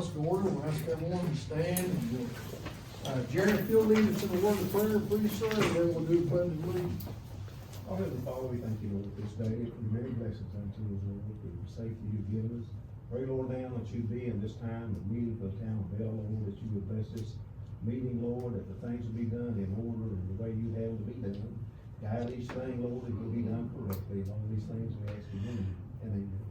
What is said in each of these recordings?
else to order, we'll ask everyone to stand. Jerry, if you'll lead us in a word of prayer, please, sir, and then we'll do the pledge of allegiance. Our Heavenly Father, we thank you, Lord, for this day, for the many blessings unto us, Lord, for the safety you've given us. Pray, Lord, now that you be in this time of meeting for the town of Belle, Lord, that you would bless this meeting, Lord, that the things will be done in order and the way you have to be done. Guide each thing, Lord, it will be done correctly. All these things we ask you in, and amen.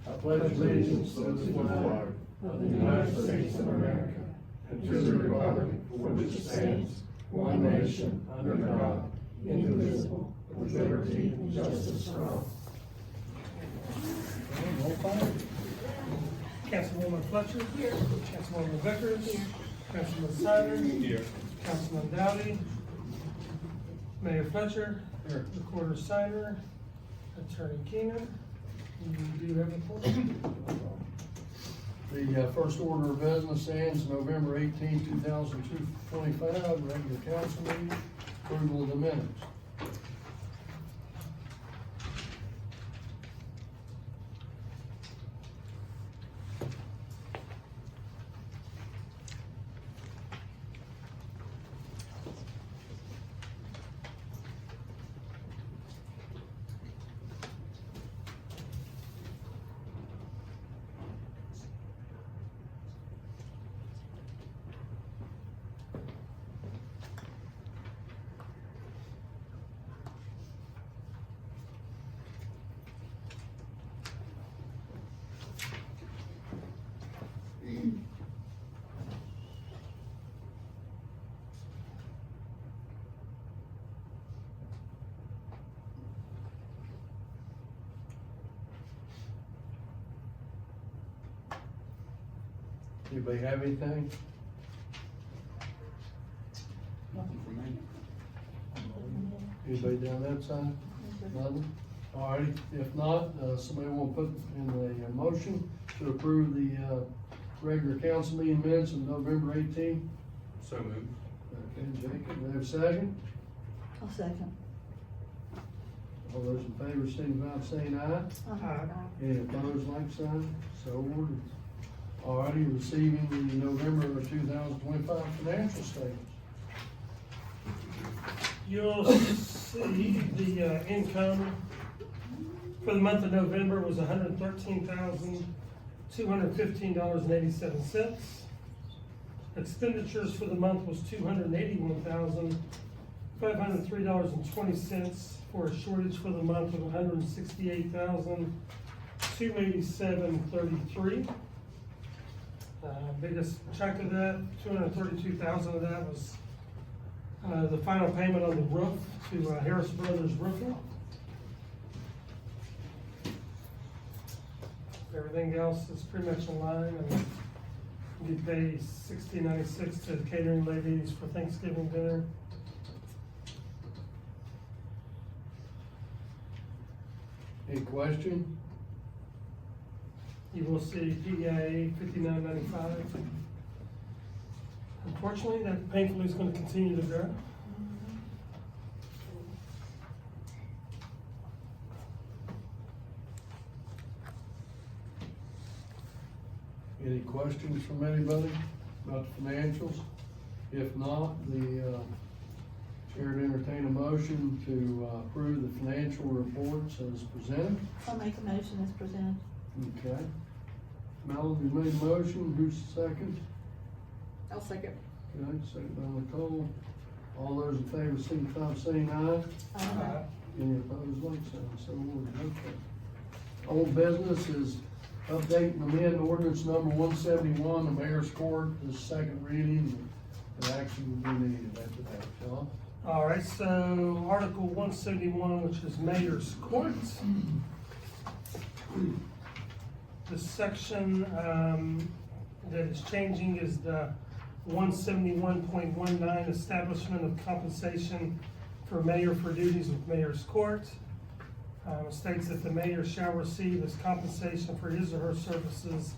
I pledge allegiance to the flag of the United States of America and to the republic for which it stands, one nation, under God, indivisible, with liberty and justice for all. Roll call. Councilwoman Fletcher. Here. Councilwoman Vickers. Here. Councilman Simon. Here. Councilman Dowdy. Mayor Fletcher. Here. Recorder Simon. Attorney Keenan. You do have a report? The first order of business ends November 18, 2025, regular council meeting, approval of the minutes. Anybody have anything? Nothing for me. Anybody down that side? Nothing? Alrighty, if not, somebody want to put in a motion to approve the, regular council meeting minutes of November 18th? So moved. Okay, Jacob, do we have a second? I'll second. All those in favor, signify by saying aye. Aye. Any opposed, like sign? So ordered. Alrighty, receiving the November 2025 financial statements. You'll see the income for the month of November was $113,215.87. Expenditures for the month was $281,503.20 for a shortage for the month of $168,287.33. Biggest chunk of that, $232,000 of that was the final payment on the roof to Harris Brothers Roofing. Everything else is pretty much in line. And we pay $16.96 to the catering ladies for Thanksgiving dinner. Any question? You will see PEIA $59.95. Unfortunately, that painfully is going to continue to grow. Any questions from anybody about the financials? If not, the chair would entertain a motion to approve the financial reports as presented. I'll make a motion as presented. Okay. Melanie made a motion, who's second? I'll second. Okay, second by Nicole. All those in favor, signify by saying aye. Aye. Any opposed, like sign, so ordered, okay. Old business is update and amend ordinance number 171, the mayor's court, the second reading, and action will be needed after that, John. All right, so Article 171, which is Mayor's Court. The section that is changing is the 171.19, establishment of compensation for mayor for duties with mayor's court. It states that the mayor shall receive as compensation for his or her services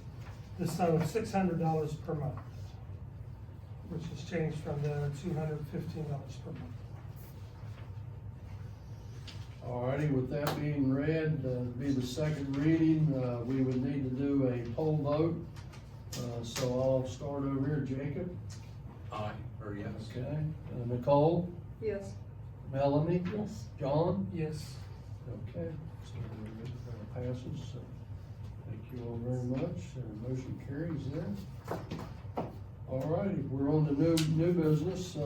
the sum of $600 per month, which has changed from the $215 per month. Alrighty, with that being read, be the second reading, we would need to do a poll vote. So I'll start over here, Jacob. Aye, or yes. Okay, Nicole, Yes. Melanie, Yes. John? Yes. Okay, so passes, so thank you all very much, motion carries there. Alrighty, we're on to new business,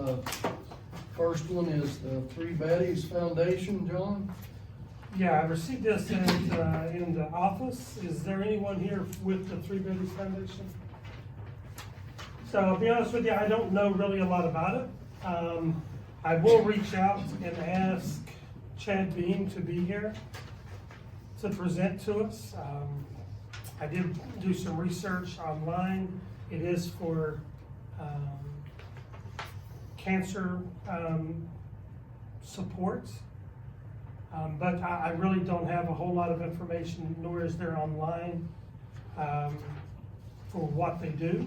first one is the Three Betties Foundation, John? Yeah, I received this in the office. Is there anyone here with the Three Betties Foundation? So I'll be honest with you, I don't know really a lot about it. I will reach out and ask Chad Beam to be here to present to us. I did do some research online. It is for cancer support. But I really don't have a whole lot of information, nor is there online for what they do.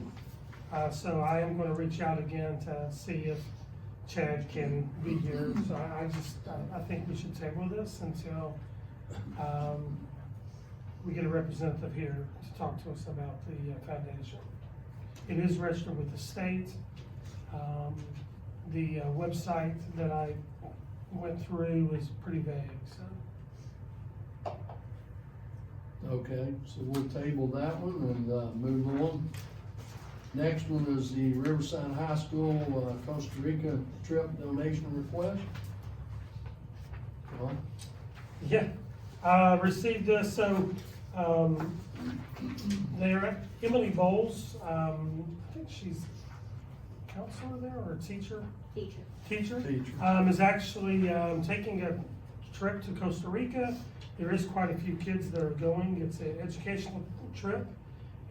So I am gonna reach out again to see if Chad can be here. So I think we should table this until we get a representative here to talk to us about the foundation. It is registered with the state. The website that I went through is pretty vague, so. Okay, so we'll table that one and move on. Next one is the Riverside High School Costa Rica trip donation request. John? Yeah, received this, so, Emily Bowles, I think she's a counselor there or a teacher? Teacher, is actually, taking a trip to Costa Rica. There is quite a few kids that are going. It's an educational trip,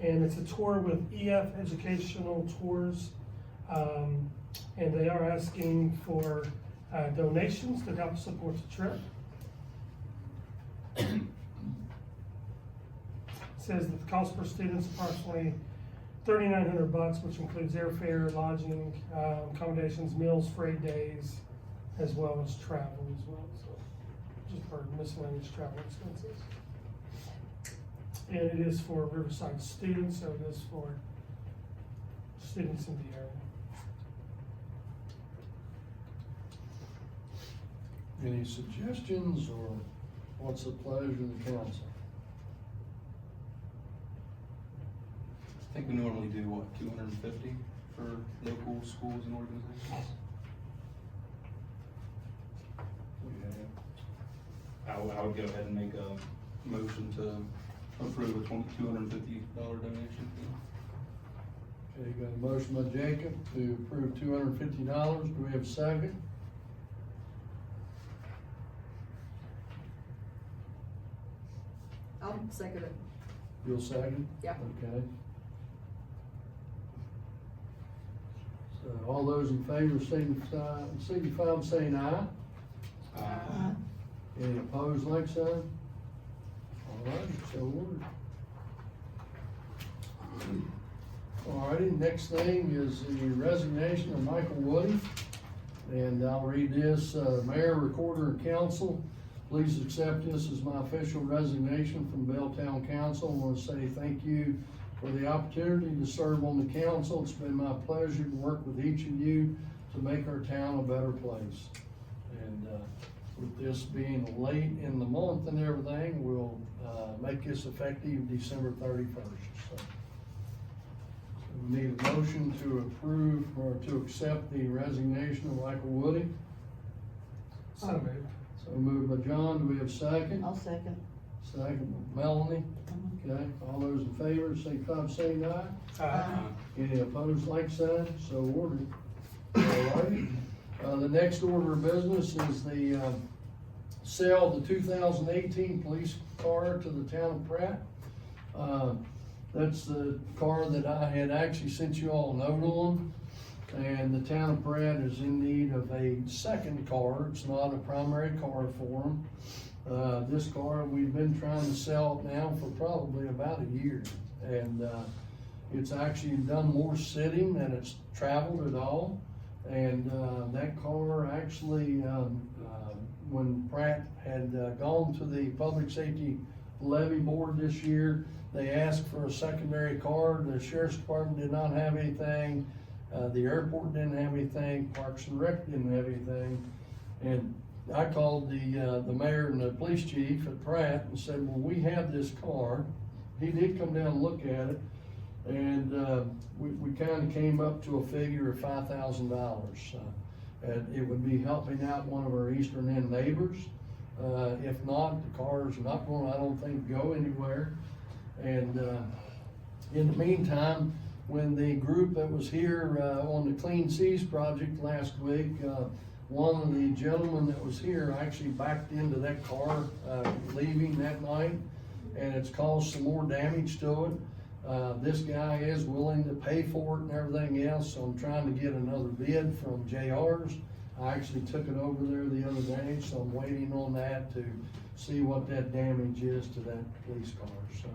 and it's a tour with EF Educational Tours. And they are asking for, donations to help support the trip. It says that the cost per student is approximately $3,900, which includes airfare, lodging, accommodations, meals, freight days, as well as travel as well, so just for miscellaneous travel expenses. And it is for Riverside students, so it is for students in the area. Any suggestions or what's the pleasure of the council? I think we normally do, what, 250 for local schools and organizations? I would go ahead and make a motion to approve a $250 donation. Okay, got a motion by Jacob to approve $250. Do we have a second? I'll second it. You'll second? Yeah. Okay. So all those in favor signify by saying aye. Any opposed, like sign? All right, so ordered. All righty, next thing is the resignation of Michael Woody. And I'll read this, Mayor, Recorder, and Council, please accept this as my official resignation from Belle Town Council. I want to say thank you for the opportunity to serve on the council. It's been my pleasure to work with each of you to make our town a better place. And with this being late in the month and everything, we'll make this effective December 31st. So we need a motion to approve or to accept the resignation of Michael Woody. So moved. So moved by John, do we have a second? I'll second. Second by Melanie. Okay, all those in favor, signify by saying aye. Any opposed, like sign? So ordered. All right. The next order of business is the sale of the 2018 police car to the town of Pratt. That's the car that I had actually sent you all a note on. And the town of Pratt is in need of a second car. It's not a primary car for them. This car, we've been trying to sell it now for probably about a year. And it's actually done more sitting than it's traveled at all. And that car actually when Pratt had gone to the Public Safety Levy Board this year, they asked for a secondary card. The Sheriff's Department did not have anything. The airport didn't have anything. Parks and Rec didn't have anything. And I called the mayor and the police chief at Pratt and said, well, we have this card. He did come down and look at it. And we kind of came up to a figure of $5,000. And it would be helping out one of our eastern end neighbors. If not, the car's not going, I don't think, go anywhere. And in the meantime, when the group that was here on the Clean Seas project last week, one of the gentlemen that was here actually backed into that car leaving that night, and it's caused some more damage to it. This guy is willing to pay for it and everything else, so I'm trying to get another bid from JR's. I actually took it over there the other day, so I'm waiting on that to see what that damage is to that police car. So,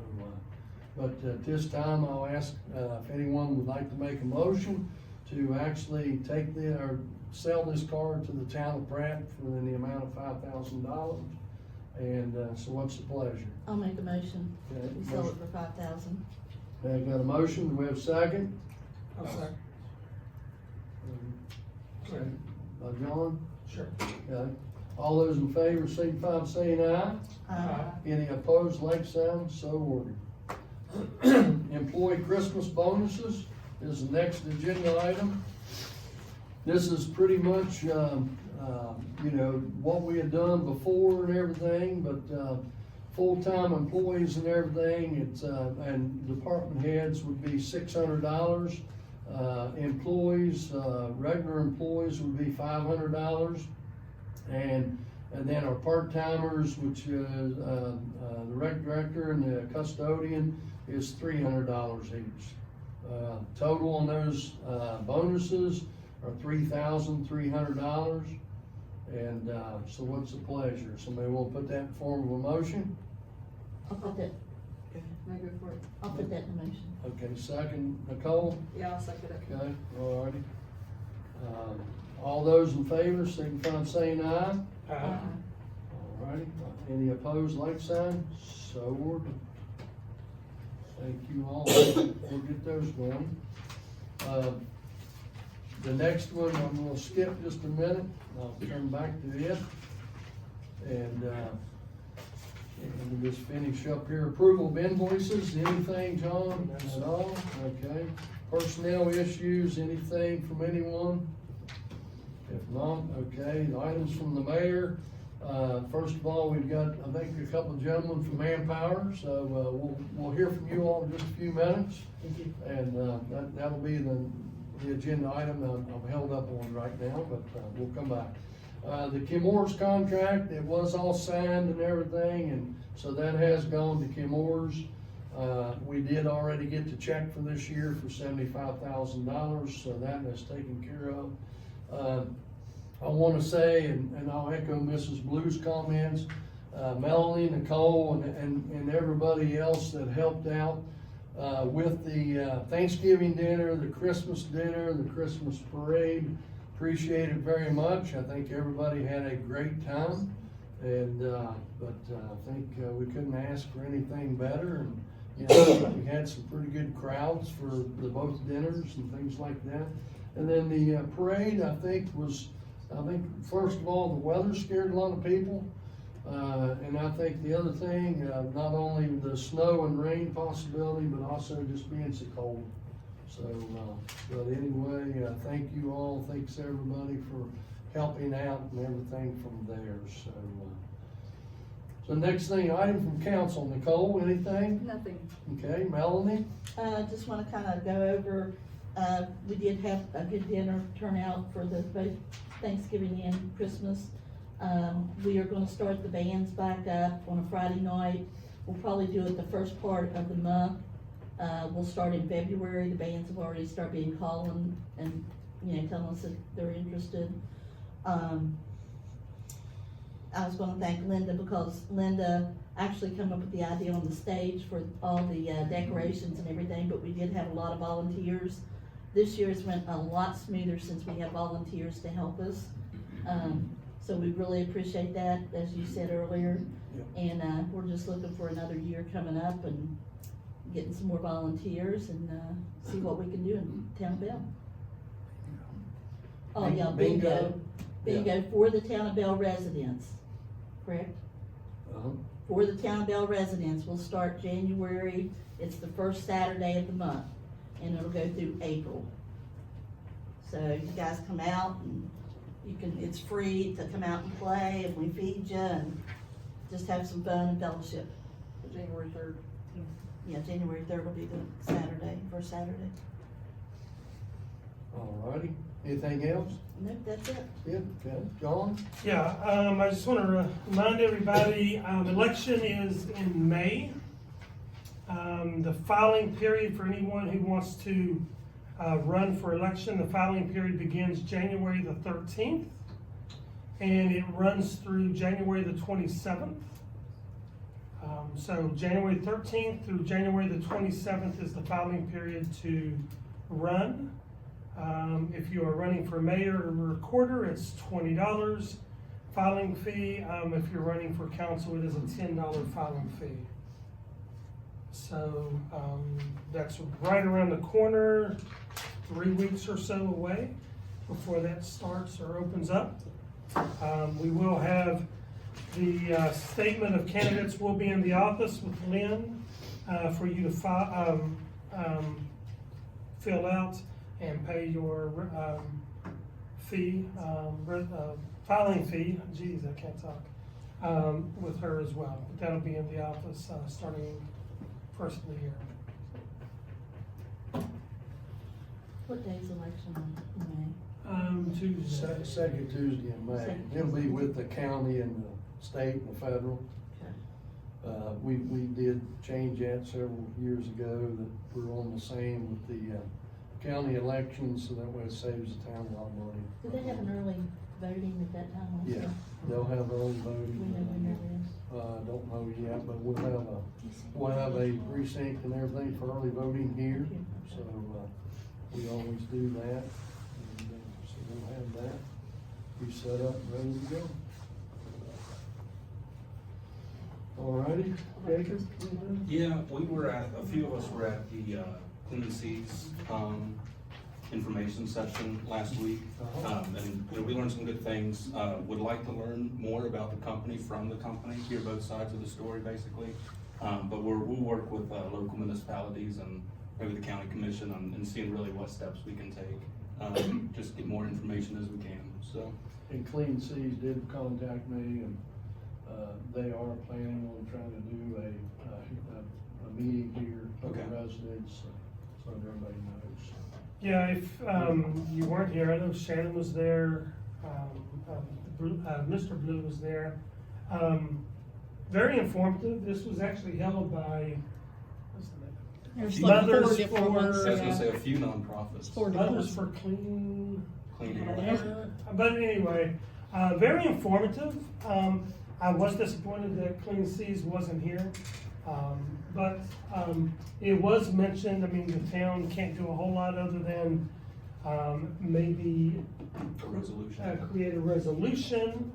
but at this time, I'll ask if anyone would like to make a motion to actually take or sell this car to the town of Pratt for the amount of $5,000. And so what's the pleasure? I'll make a motion. Okay, We sell it for $5,000. Okay, got a motion, do we have a second? I'll second. Second. By John? Sure. Okay. All those in favor, signify by saying aye. Any opposed, like sign, so ordered. Employee Christmas bonuses is the next agenda item. This is pretty much, you know, what we had done before and everything, but, full-time employees and everything, it's, and department heads would be $600. Employees, regular employees would be $500. And then our part-timers, which is, the rec director and the custodian, is $300 each. Total on those, bonuses are $3,300. And, so what's the pleasure? Somebody will put that in form of a motion? I'll put that, Go for it. I'll put that in the motion. Okay, second, Nicole? Yeah, I'll second it. Okay, all righty. All those in favor, signify by saying aye. Aye. All righty, any opposed, like sign? So ordered. Thank you all, we'll get those going. The next one, I'm gonna skip just a minute, I'll turn back to it. And we'll just finish up here. Approval of invoices, anything, John, at all? Okay. Personnel issues, anything from anyone? If not, okay, the items from the mayor. First of all, we've got, I think, a couple of gentlemen from Manpower, so, we'll hear from you all in just a few minutes. And, that'll be the agenda item I'm held up on right now, but, we'll come back. The Kimores contract, it was all signed and everything, and so that has gone to Kimores. We did already get the check for this year for $75,000, so that is taken care of. I wanna say, and I'll echo Mrs. Blue's comments, Melanie, Nicole, and everybody else that helped out, with the, Thanksgiving dinner, the Christmas dinner, the Christmas parade. Appreciate it very much. I think everybody had a great time, and, but I think we couldn't ask for anything better, and, you know, we had some pretty good crowds for the both dinners and things like that. And then the parade, I think, first of all, the weather scared a lot of people. And I think the other thing, not only the snow and rain possibility, but also just being so cold. So, but anyway, thank you all, thanks everybody for helping out and everything from there, so. So next thing, item from council, Nicole, anything? Nothing. Okay, Melanie? Just wanna kinda go over, we did have a good dinner turnout for the both Thanksgiving and Christmas. We are gonna start the bands back up on a Friday night. We'll probably do it the first part of the month. We'll start in February. The bands have already started being called and, you know, telling us that they're interested. I was gonna thank Linda because Linda actually came up with the idea on the stage for all the decorations and everything, but we did have a lot of volunteers. This year's went a lot smoother since we have volunteers to help us. So we really appreciate that, as you said earlier. And, we're just looking for another year coming up and getting some more volunteers and, see what we can do in Town of Belle. Oh, yeah, bingo. Bingo for the Town of Belle residents, correct? For the Town of Belle residents, we'll start January, it's the first Saturday of the month, and it'll go through April. So you guys come out and you can, it's free to come out and play, and we feed you and just have some fun and fellowship. January 3rd. Yeah, January 3rd will be the Saturday, first Saturday. Alrighty, anything else? Nope, that's it. Yeah, okay, John? Yeah, I just wanna remind everybody, election is in May. The filing period for anyone who wants to, run for election, the filing period begins January the 13th. And it runs through January the 27th. So January 13th through January the 27th is the filing period to run. If you are running for mayor or recorder, it's $20 filing fee. If you're running for council, it is a $10 filing fee. So, that's right around the corner, 3 weeks or so away before that starts or opens up. We will have the, statement of candidates will be in the office with Lynn, for you to fill out and pay your, fee, filing fee, geez, I can't talk, with her as well. But that'll be in the office, starting first of the year. What day's election in May? Tuesday. Second Tuesday in May. Second It'll be Tuesday. with the county and the state and the federal. Okay. We did change that several years ago, that we're on the same with the, county elections, so that way it saves the town a lot of money. Do they have an early voting at that time also? Yeah, they'll have early We voting. know when that is. Don't know yet, but we'll have a precinct and everything for early voting here, so, we always do that. And, so we'll have that, be set up, and ready to go. Alrighty, Jacob? Yeah, a few of us were at the, Clean Seas, information session last week. And you know, we learned some good things. Would like to learn more about the company from the company, hear both sides of the story, basically. But we'll work with, local municipalities and maybe the county commission and seeing really what steps we can take. Just get more information as we can, so. And Clean Seas did contact me, and, they are planning on trying to do a meeting here for the Okay. residents, so everybody knows. Yeah, if, you weren't here, I know Shannon was there, Mr. Blue was there. Very informative. This was actually held by, what's the name? There's like four Mothers different ones. I was gonna Yeah. say a few nonprofits. Four different Mothers ones. for Clean. Clean air. Whatever. But anyway, very informative. I was disappointed that Clean Seas wasn't here. But it was mentioned, I mean, the town can't do a whole lot other than, maybe A resolution. create a resolution,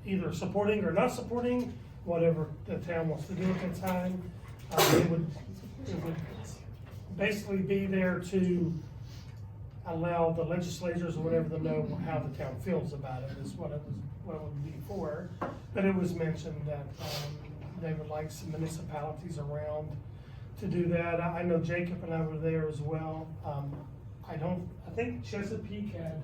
either supporting or not supporting, whatever the town wants to do at the time. It would basically be there to allow the legislators or whatever to know how the town feels about it, is what it would be for. But it was mentioned that, they would like some municipalities around to do that. I know Jacob and I were there as well. I think Chesapeake had,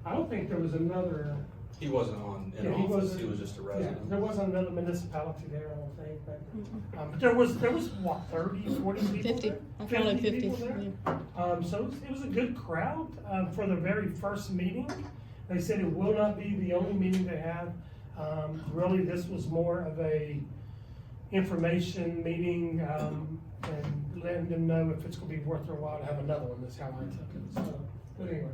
I don't think there was another. He wasn't on in Yeah, he office, wasn't- he was just a Yeah, resident. there wasn't another municipality there, I don't think, but there was what, 30, 40 people 50. there? I counted 50. people there? Yeah. So it was a good crowd, for the very first meeting. They said it will not be the only meeting they have. Really, this was more of a information meeting, and letting them know if it's gonna be worth their while to have another one, is how I took it, so, but anyway.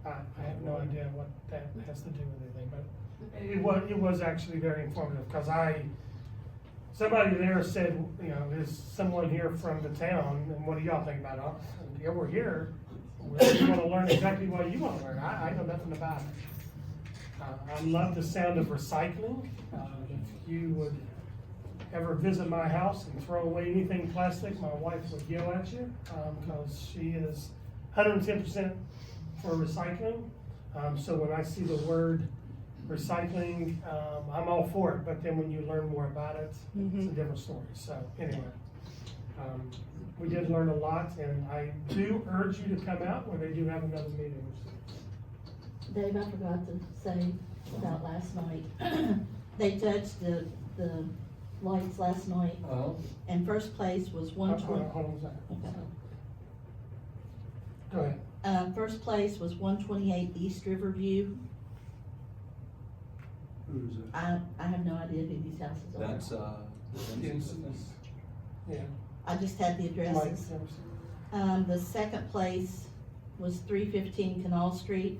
I have no idea what that has to do with anything, but it was actually very informative, cause somebody there said, you know, is someone here from the town, and what do y'all think about it? And, yeah, we're here, we wanna learn exactly what you wanna learn, I know nothing about it. I love the sound of recycling. If you would ever visit my house and throw away anything plastic, my wife would yell at you, because she is 110% for recycling. So when I see the word recycling, I'm all for it, but then when you learn more about it, it's a different story. So anyway, we did learn a lot, and I do urge you to come out when they do have another meeting. Dave, I forgot to say about last night. They judged the lights last night, Oh, and first place was Hold 120. on a second. Go ahead. First place was 128 East Riverview. who is it? I have no idea who these houses are. That's, Yeah. I just had the Mike addresses. Simpson. The second place was 315 Canal Street.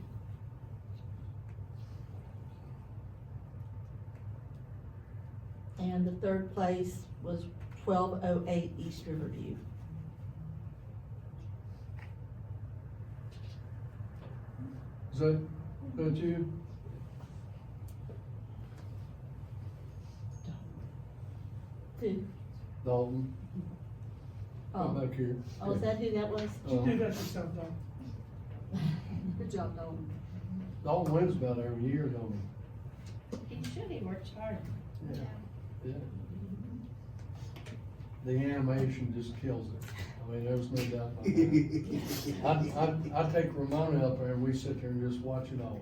And the third place was 1208 East Riverview. Is that you? Who? Dalton? Come Oh, back here. oh, is that who that was? Did you do that yourself, though? Good job, Dalton. Dalton wins about every year, don't He should, he worked hard. he? Yeah. The animation just kills it. I mean, there's no doubt about that. I take Ramona up there and we sit there and just watch it all.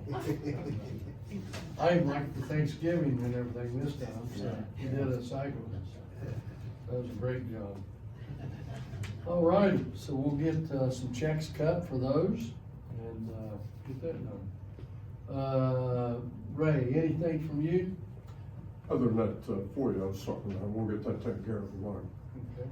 I even like the Thanksgiving and everything this time, so he did a cycle. That was a great job. All right, so we'll get, some checks cut for those and, get that done. Ray, anything from you? Other than that, FOIA I was talking about, we'll get that taken care of tomorrow. Okay.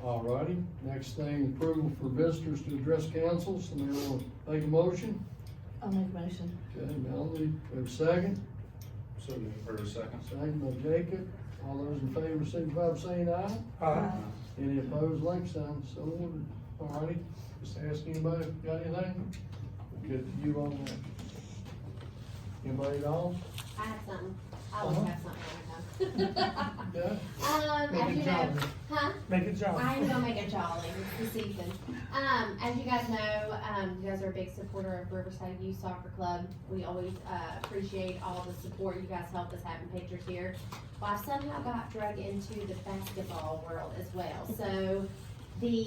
All righty, next thing, approval for visitors to address council, somebody want to make a motion? I'll make a motion. Okay, Melanie, we have a second? so for a second. Second by Jacob, all those in favor signify by saying aye. Any opposed, like sign, so ordered. All righty, just ask anybody, got anything? Good, you on that? Anybody at all? I have something. I always have something every time. Yeah? As Make you it know, jolly. huh? Make it jolly. I'm gonna make it jolly, it's the season. As you guys know, you guys are a big supporter of Riverside Youth Soccer Club. We always, appreciate all the support you guys help us have in pictures here. Well, I've somehow got dragged into the basketball world as well. So, the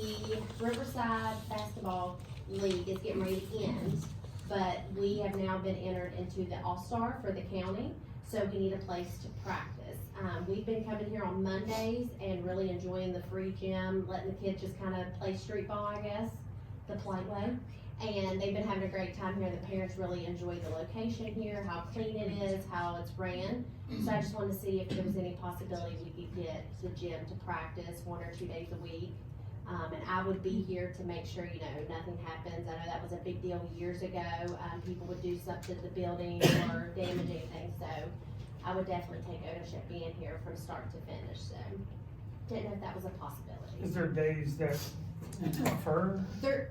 Riverside Basketball League is getting ready to end, but we have now been entered into the All-Star for the county, so we need a place to practice. We've been coming here on Mondays and really enjoying the free gym, letting the kids just kind of play street ball, I guess, the polite way. And they've been having a great time here. The parents really enjoy the location here, how clean it is, how it's ran. So I just wanted to see if there was any possibility we could get the gym to practice 1 or 2 days a week. And I would be here to make sure, you know, nothing happens. I know that was a big deal years ago. People would do something to the building or damage anything, so I would definitely take ownership being here from start to finish, so didn't know if that was a possibility. Is there days that you prefer?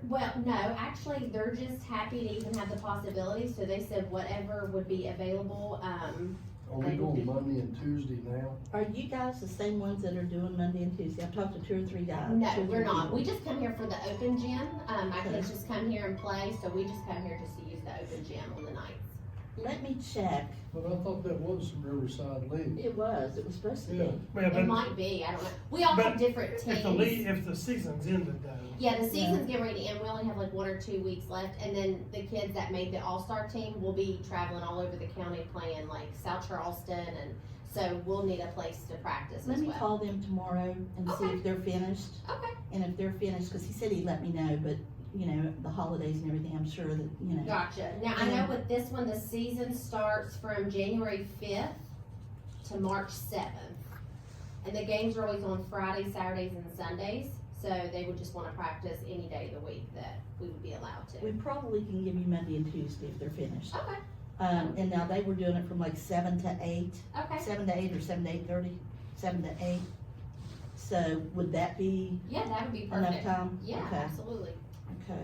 Well, no, actually, they're just happy to even have the possibility, so they said whatever would be available, Are we doing Monday and Tuesday now? Are you guys the same ones that are doing Monday and Tuesday? I've talked to 2 or 3 guys. no, 2 or 3 we're not. people. We just come here for the open gym. My kids just come here and play, so we just come here just to use the open gym on the nights. Let me check. But I thought that was Riverside League. It was supposed to Yeah. be. Well, It but- might be, I don't know. We all but have different If the teams. if the season's ended though. Yeah, the season's getting ready to end. We only have like 1 or 2 weeks left, and then the kids that made the all-star team will be traveling all over the county playing like South Charleston, and so we'll need a place to practice Let as me well. call them tomorrow and see Okay. if they're finished. Okay, And if they're finished, cause he said he'd let me know, but, you know, the holidays and everything, I'm sure that, you know. gotcha. Now, I know with this one, the season starts from January 5th to March 7th. And the games are always on Fridays, Saturdays, and Sundays, so they would just wanna practice any day of the week that we would be allowed to. We probably can give you Monday and Tuesday if they're finished. Okay, And now they were doing it from like 7 to 8, okay. 7 to 8 or 7 to 8:30, 7 to 8. So would that be Yeah, that would be enough perfect. time? Yeah, Okay. absolutely. Okay.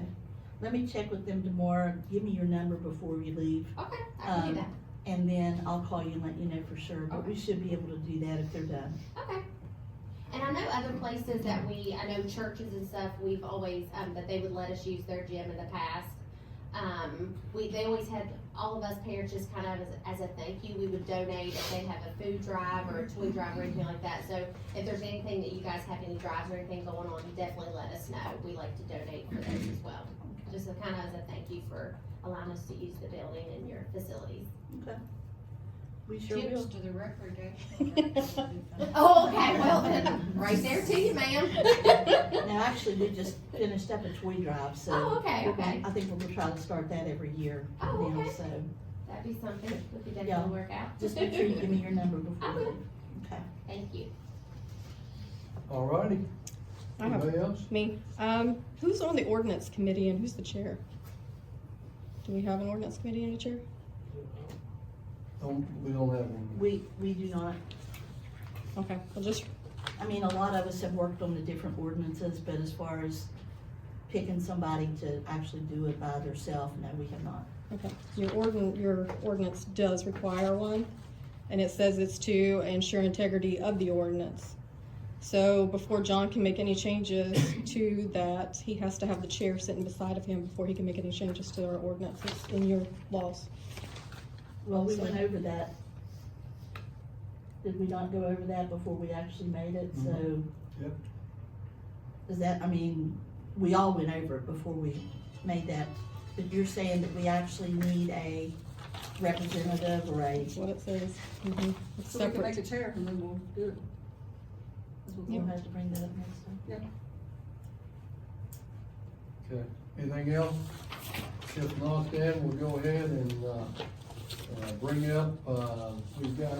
let me check with them tomorrow, give me your number before you leave. Okay, I can do that. And then I'll call you and let you know for sure, but we Okay. should be able to do that if they're done. Okay. And I know other places that I know churches and stuff, we've always, that they would let us use their gym in the past. They always had, all of us parents just kind of as a thank you, we would donate if they have a food drive or a toy drive or anything like that. So if there's anything that you guys have any drives or anything going on, you definitely let us know. We like to donate for those as well. Just kind of as a thank you for allowing us to use the building and your facilities. Okay. We sure will. Tips to the recreation. Oh, okay, well then, right there to you, ma'am. Now, actually, we just finished up a toy drive, so. Oh, okay, okay. I think we're gonna try to start that every year Oh, now, okay. so That'd be something, we could Yeah. definitely work out. just make sure you give me your number before I you will. leave. Okay. Thank you. All righty. I have- Anybody else? Me. Who's on the ordinance committee and who's the chair? Do we have an ordinance committee and a chair? We don't have one. We do not, Okay, well, just, I mean, a lot of us have worked on the different ordinances, but as far as picking somebody to actually do it by themselves, no, we have not. okay. Your ordinance does require one, and it says it's to ensure integrity of the ordinance. So before John can make any changes to that, he has to have the chair sitting beside of him before he can make any changes to our ordinances in your laws. Well, we Also. went over that. Did we not go over that before we actually made it, so? Yep. Is that, I mean, we all went over it before we made that, but you're saying that we actually need a representative or a, That's what it says. It's So we can make separate. a chair and then we'll do it. we'll have to bring that up next time. Okay, anything else? If not, then we'll go ahead and, bring up, we've got,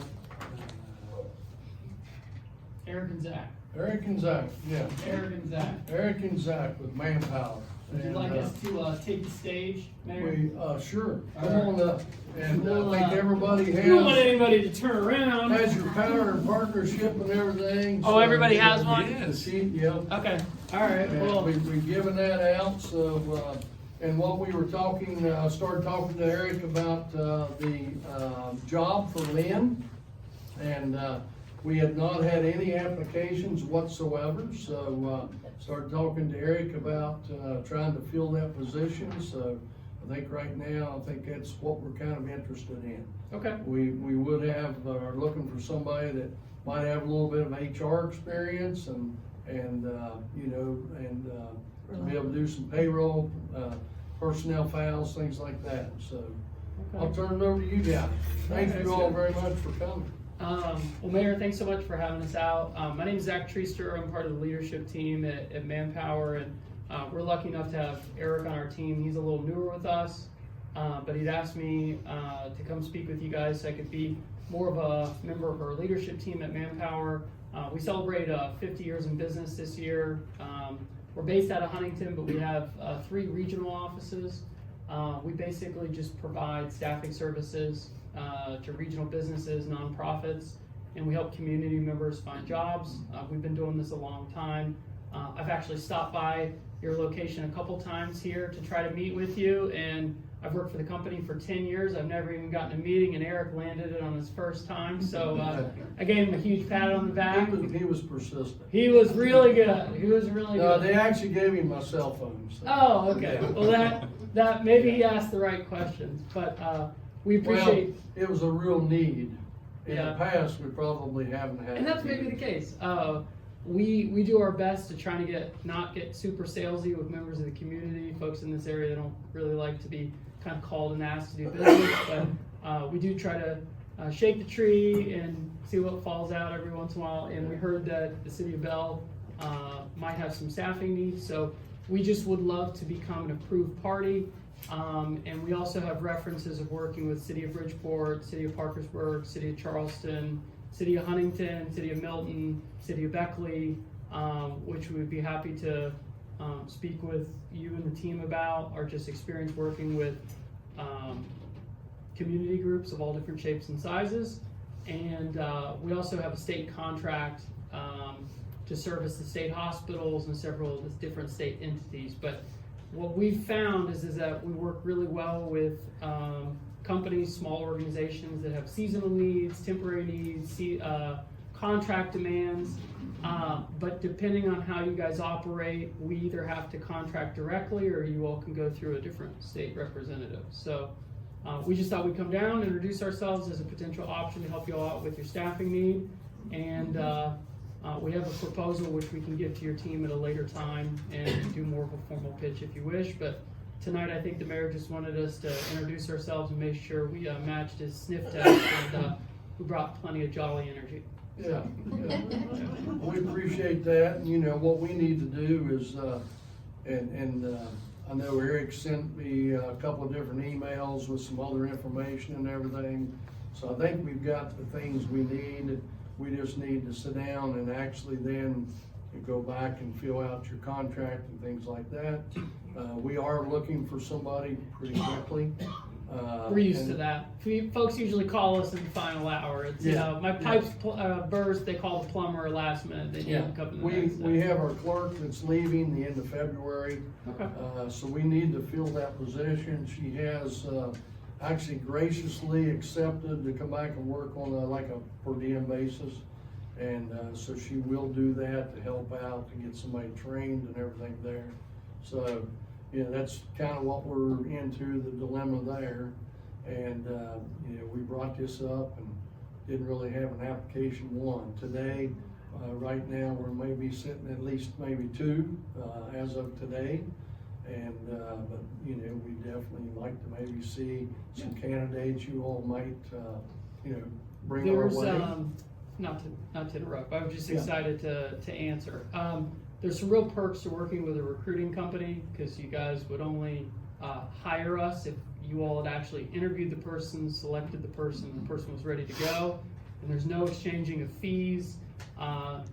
Eric and Zach. Eric and Zach, yeah. Eric and Zach. Eric and Zach with Manpower. Would you And, like us to take the stage, Mayor? We, sure, come All right. on up, and Well, I think everybody We don't want has, anybody to turn around. has your power and partnership and everything. Oh, so- everybody has one? The sheet, yeah. Okay, all right, And well, we've given that out, so, and what we were talking, started talking to Eric about, the, job for Lynn. And, we had not had any applications whatsoever, so, started talking to Eric about, trying to fill that position, so I think right now, I think that's what we're kind of interested in. okay, We would have, are looking for somebody that might have a little bit of HR experience and, you know, and, to be able to do some payroll, personnel files, things like that, so. I'll okay. turn it over to you guys. Thank Okay, you all good. very much for coming. Well, Mayor, thanks so much for having us out. My name is Zach Treaster. I'm part of the leadership team at Manpower, and we're lucky enough to have Eric on our team. He's a little newer with us, but he'd asked me to come speak with you guys so I could be more of a member of our leadership team at Manpower. We celebrate 50 years in business this year. We're based out of Huntington, but we have 3 regional offices. We basically just provide staffing services to regional businesses, nonprofits, and we help community members find jobs. We've been doing this a long time. I've actually stopped by your location a couple times here to try to meet with you, and I've worked for the company for 10 years. I've never even gotten a meeting, and Eric landed it on his first time, so I gave him a huge pat on the back. He was persistent. He was really good. He was really No, good. they actually gave him my cell phone, so. Oh, okay. Well, that maybe he asked the right questions, but we appreciate. Well, it was a real need. In Yeah. the past, we probably haven't had. And that's that maybe the need. case. We do our best to try to not get super salesy with members of the community, folks in this area that don't really like to be kind of called and asked to do business, but we do try to shake the tree and see what falls out every once in a while. And we heard that the city of Belle might have some staffing needs, so we just would love to become an approved party. And we also have references of working with City of Bridgeport, City of Parkersburg, City of Charleston, City of Huntington, City of Milton, City of Beckley, which we would be happy to speak with you and the team about, or just experience working with community groups of all different shapes and sizes. And we also have a state contract to service the state hospitals and several of the different state entities. But what we've found is that we work really well with, companies, small organizations that have seasonal needs, temporary needs, contract demands. But depending on how you guys operate, we either have to contract directly or you all can go through a different state representative. So we just thought we'd come down, introduce ourselves as a potential option to help you all out with your staffing need. And we have a proposal which we can give to your team at a later time and do more of a formal pitch if you wish. But tonight, I think the mayor just wanted us to introduce ourselves and make sure we matched his sniff test, and we brought plenty of jolly energy. Yeah, yeah. We appreciate that, and you know, what we need to do is, I know Eric sent me a couple of different emails with some other information and everything. So I think we've got the things we need. We just need to sit down and actually then go back and fill out your contract and things like that. We are looking for somebody pretty quickly. We're used to that. Folks usually call us in the final hour. It's, you know, my pipes burst, they call the plumber last minute, they need to come in the next day. We have our clerk that's leaving the end of February. Okay. So we need to fill that position. She has, actually graciously accepted to come back and work on like a per diem basis. And, so she will do that to help out, to get somebody trained and everything there. So, you know, that's kind of what we're into, the dilemma there. And, you know, we brought this up and didn't really have an application one. Today, right now, we're maybe sitting at least maybe two, as of today. And, but, you know, we definitely like to maybe see some candidates you all might, you know, bring our way. Not to interrupt, I was just excited to answer. There's some real perks to working with a recruiting company, because you guys would only hire us if you all had actually interviewed the person, selected the person was ready to go, and there's no exchanging of fees.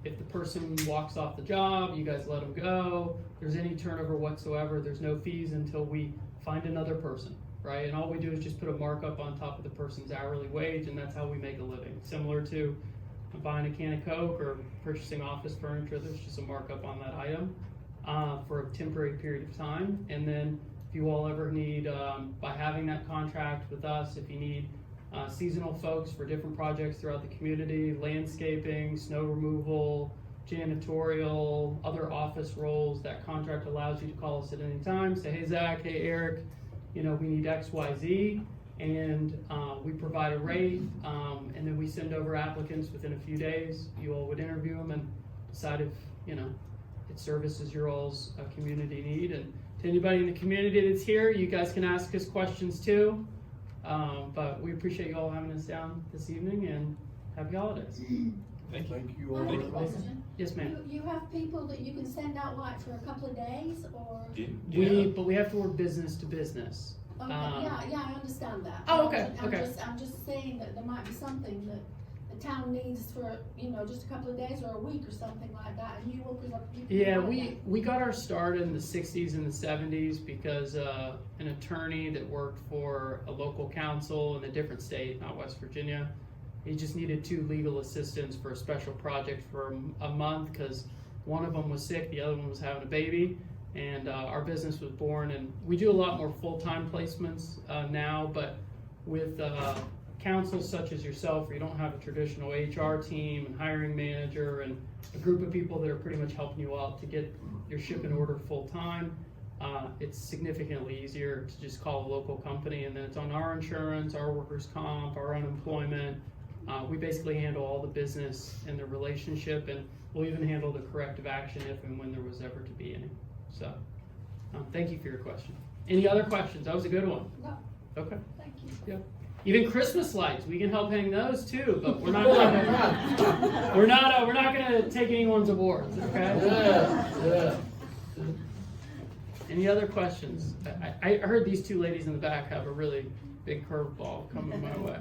If the person walks off the job, you guys let them go. If there's any turnover whatsoever, there's no fees until we find another person, right? And all we do is just put a markup on top of the person's hourly wage, and that's how we make a living. Similar to buying a can of Coke or purchasing office furniture, there's just a markup on that item for a temporary period of time. And then if you all ever need, by having that contract with us, if you need seasonal folks for different projects throughout the community, landscaping, snow removal, janitorial, other office roles, that contract allows you to call us at any time, say, hey Zach, hey Eric, you know, we need X, Y, Z. And we provide a rate, and then we send over applicants within a few days. You all would interview them and decide if, you know, it services your all's community need. And to anybody in the community that's here, you guys can ask us questions too. But we appreciate you all having us down this evening, and happy holidays. Thank you. Thank you all. I have a question. Yes, ma'am. You have people that you can send out like for a couple of days or? But we have to work business to business. Okay, yeah, I understand that. Oh, okay, I'm okay. I'm just saying that there might be something that the town needs for, you know, just a couple of days or a week or something like that, and you will present. Yeah, we got our start in the 60s and the 70s because an attorney that worked for a local council in a different state, not West Virginia, he just needed 2 legal assistants for a special project for a month because one of them was sick, the other one was having a baby. And our business was born, and we do a lot more full-time placements now, but with councils such as yourself, where you don't have a traditional HR team and hiring manager and a group of people that are pretty much helping you out to get your ship in order full-time, it's significantly easier to just call a local company, and then it's on our insurance, our workers' comp, our unemployment. We basically handle all the business and the relationship, and we'll even handle the corrective action if and when there was ever to be any. So, thank you for your question. Any other questions? That was a good one. No, Okay. thank you. Yep. Even Christmas lights, we can help hang those too, but we're not gonna take anyone's awards, okay? Yeah. Any other questions? I heard these 2 ladies in the back have a really big curveball coming my way.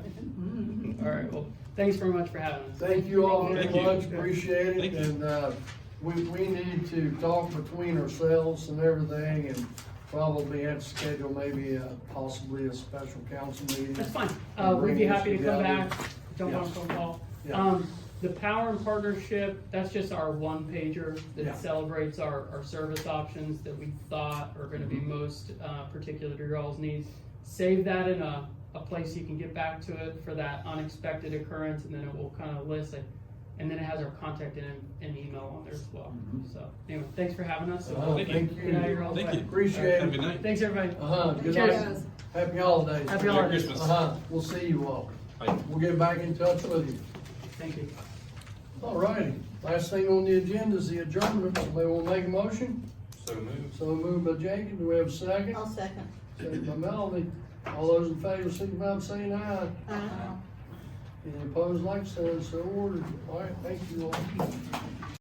All right, well, thanks very much for having us. Thank you all very Thank you. much, appreciate it, and, we need to talk between ourselves and everything, and probably have to schedule maybe possibly a special council meeting. That's fine. We'd be happy to come back, jump on a phone call. Yeah. The Power and Partnership, that's just our one pager Yeah. that celebrates our service options that we thought are gonna be most, particular to your all's needs. Save that in a place you can get back to it for that unexpected occurrence, and then it will kind of list it. And then it has our contact and email on there as well. So, anyway, thanks for having us. Thank you. Good night, you're all Thank set. you. Appreciate Have a it. good night. Thanks, everybody. Good Cheers. night. Happy holidays. Happy Merry holidays. Christmas. We'll see you all. Bye. We'll get back in touch with you. Thank you. All righty, last thing on the agenda is the adjournment. Somebody wanna make a motion? So moved. So moved by Jacob, do we have a second? I'll second. Second by Melanie. All those in favor, signify by saying aye. Any opposed, like sign, so ordered. All right, thank you all.